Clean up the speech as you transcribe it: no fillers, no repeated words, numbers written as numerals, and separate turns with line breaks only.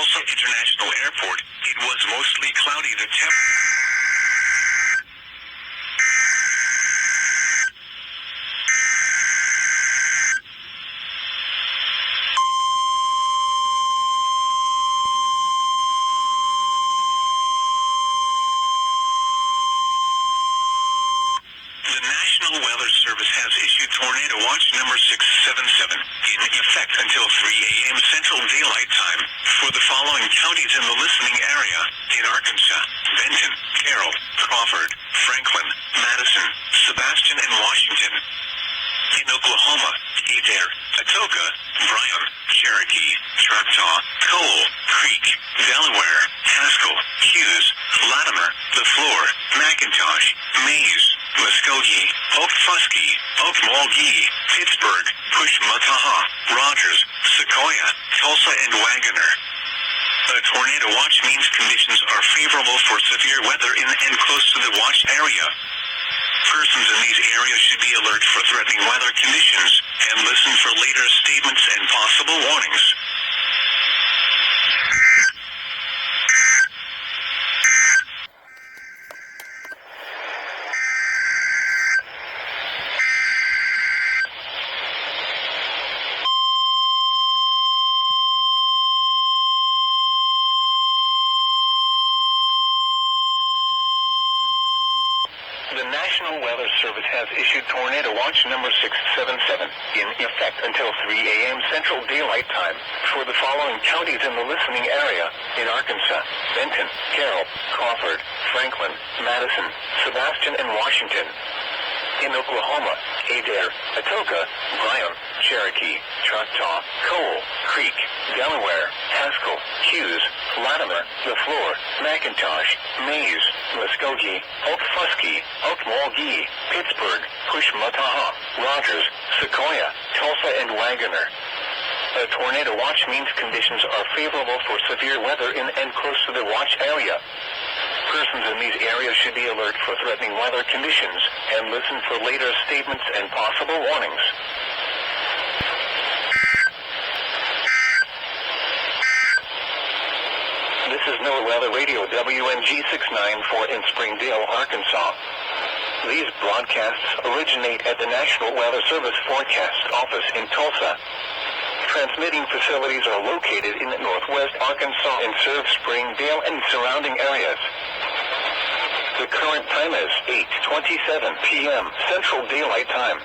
Tulsa International Airport, it was mostly cloudy. The National Weather Service has issued tornado watch number 677 in effect until 3 a.m. Central Daylight Time for the following counties in the listening area: in Arkansas, Benton, Carroll, Crawford, Franklin, Madison, Sebastian, and Washington. In Oklahoma, Adair, Atoka, Bryan, Cherokee, Choctaw, Cole, Creek, Delaware, Haskell, Hughes, Latimer, LaFleur, McIntosh, Mays, Muskogee, Okfuskee, Okmulgee, Pittsburgh, Pushmataha, Rogers, Sequoia, Tulsa, and Wagoner. A tornado watch means conditions are favorable for severe weather in and close to the watch area. Persons in these areas should be alert for threatening weather conditions and listen for later statements and possible warnings. The National Weather Service has issued tornado watch number 677 in effect until 3 a.m. Central Daylight Time for the following counties in the listening area: in Arkansas, Benton, Carroll, Crawford, Franklin, Madison, Sebastian, and Washington. In Oklahoma, Adair, Atoka, Bryan, Cherokee, Choctaw, Cole, Creek, Delaware, Haskell, Hughes, Latimer, LaFleur, McIntosh, Mays, Muskogee, Okfuskee, Okmulgee, Pittsburgh, Pushmataha, Rogers, Sequoia, Tulsa, and Wagoner. A tornado watch means conditions are favorable for severe weather in and close to the watch area. Persons in these areas should be alert for threatening weather conditions and listen for later statements and possible warnings. This is NOAA Weather Radio WNG 694 in Springdale, Arkansas. These broadcasts originate at the National Weather Service Forecast Office in Tulsa. Transmitting facilities are located in northwest Arkansas and serve Springdale and surrounding areas. The current time is 8:27 p.m. Central Daylight Time.